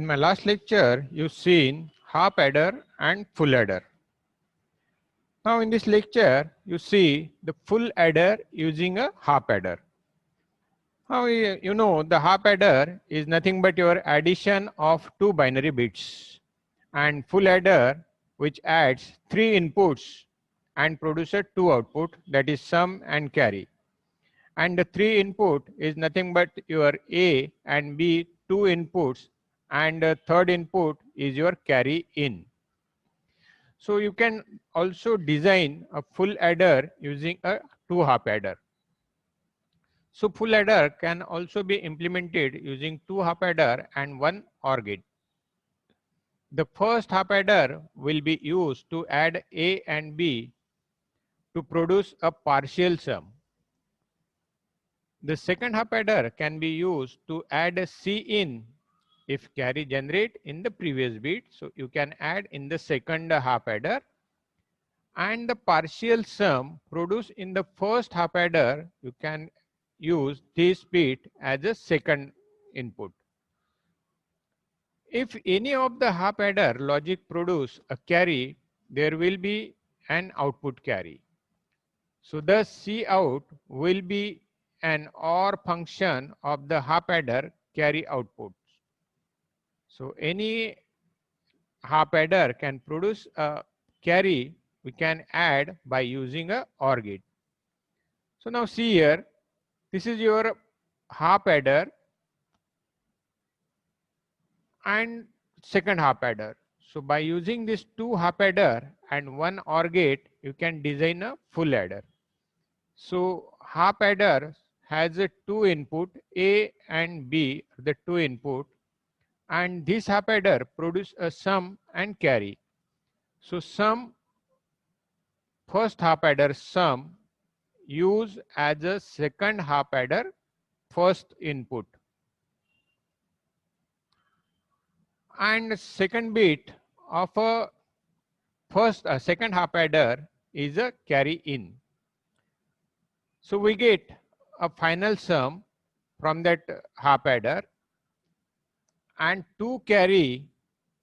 In my last lecture, you've seen half adder and full adder. Now in this lecture, you see the full adder using a half adder. Now you know the half adder is nothing but your addition of two binary bits, and full adder which adds three inputs and produces two output, that is sum and carry. And the three input is nothing but your A and B two inputs, and the third input is your carry in. So you can also design a full adder using a two half adder. So full adder can also be implemented using two half adder and one OR gate. The first half adder will be used to add A and B to produce a partial sum. The second half adder can be used to add a C in if carry generate in the previous bit. So you can add in the second half adder, and the partial sum produced in the first half adder, you can use this bit as a second input. If any of the half adder logic produce a carry, there will be an output carry. So the C out will be an OR function of the half adder carry output. So any half adder can produce a carry we can add by using a OR gate. So now see here, this is your half adder and second half adder. So by using this two half adder and one OR gate, you can design a full adder. So half adder has a two input, A and B, the two input, and this half adder produce a sum and carry. So sum, first half adder sum use as a second half adder first input, and second bit of a second half adder is a carry in. So we get a final sum from that half adder, and to carry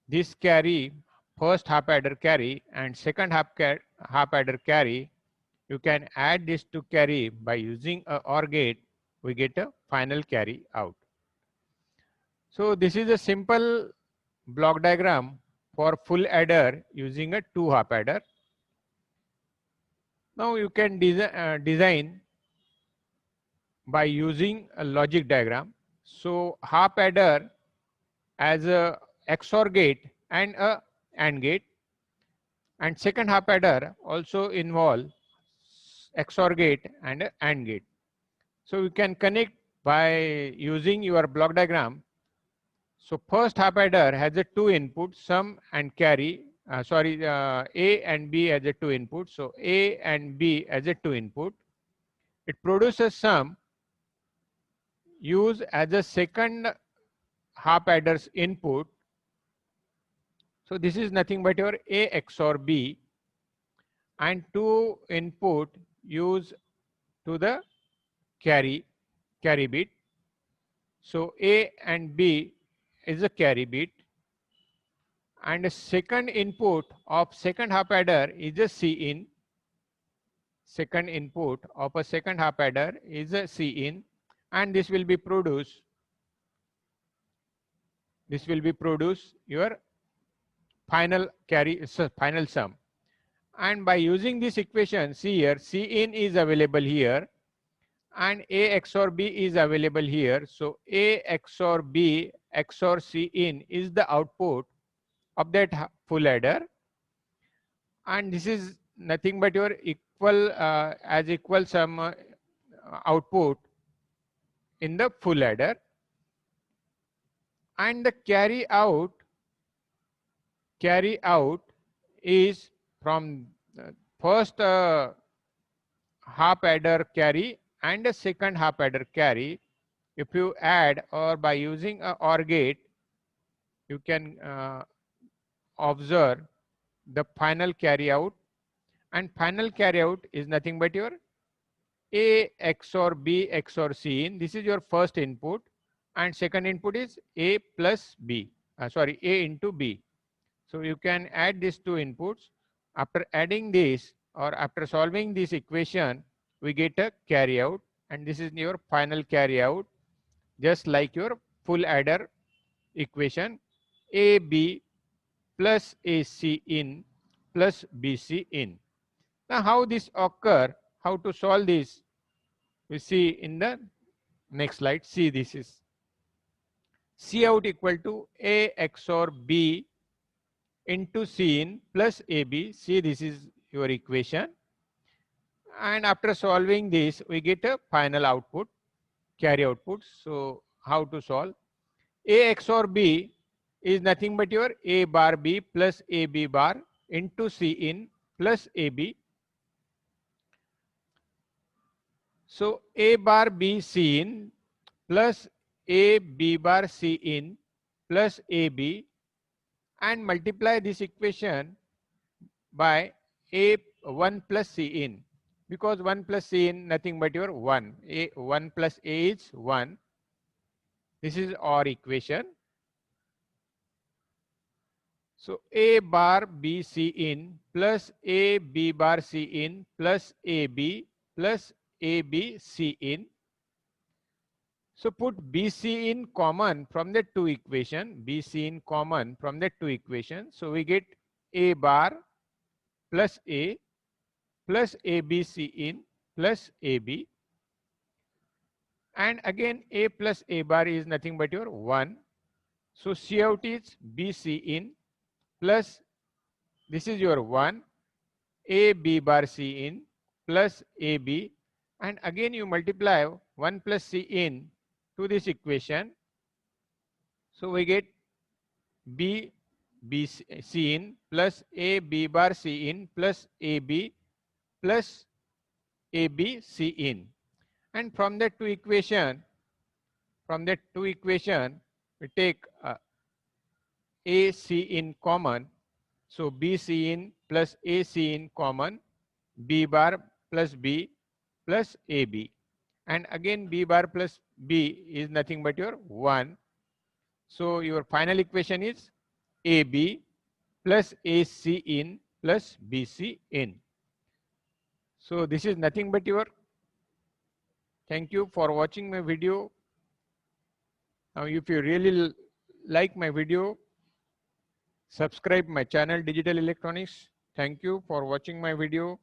this carry, first half adder carry and second half adder carry, you can add this to carry by using a OR gate, we get a final carry out. So this is a simple block diagram for full adder using a two half adder. Now you can design by using a logic diagram. So half adder as a XOR gate and a AND gate, and second half adder also involve XOR gate and a AND gate. So you can connect by using your block diagram. So first half adder has a two input, sum and carry, A and B as a two input. So A and B as a two input. It produces sum used as a second half adder's input. So this is nothing but your A XOR B, and two input use to the carry bit. So A and B is a carry bit, and the second input of second half adder is a C in. Second input of a second half adder is a C in, and this will be produce your final carry, final sum. And by using this equation, see here, C in is available here and A XOR B is available here. So A XOR B XOR C in is the output of that full adder, and this is nothing but your equal sum output in the full adder. And the carry out is from first half adder carry and the second half adder carry. If you add or by using a OR gate, you can observe the final carry out, and final carry out is nothing but your A XOR B XOR C in. This is your first input, and second input is A plus B. sorry, A into B. So you can add these two inputs. After adding this or after solving this equation, we get a carry out, and this is your final carry out, just like your full adder equation, AB plus AC in plus BC in. Now how this occur, how to solve this, we see in the next slide. See, this is C out equal to A XOR B into C in plus AB. See, this is your equation. And after solving this, we get a final output, carry output. So how to solve? A XOR B is nothing but your A bar B plus AB bar into C in plus AB. So A bar B C in plus A B bar C in plus AB, and multiply this equation by A1 plus C in, because 1 plus C in nothing but your 1. A1 plus A is 1. This is our equation. So A bar B C in plus A B bar C in plus AB plus AB C in. So put BC in common from the two equation, BC in common from the two equations. So we get A bar plus A plus ABC in plus AB. And again A plus A bar is nothing but your 1. So C out is BC in plus, this is your 1, A B bar C in plus AB, and again you multiply 1 plus C in to this equation. So we get B B C in plus A B bar C in plus AB plus AB C in. And from that two equation, we take A C in common. So B C in plus A C in common, B bar plus B plus AB. And again B bar plus B is nothing but your 1. So your final equation is AB plus AC in plus BC in. So this is nothing but your, thank you for watching my video. Now if you really like my video, subscribe my channel Digital Electronics. Thank you for watching my video.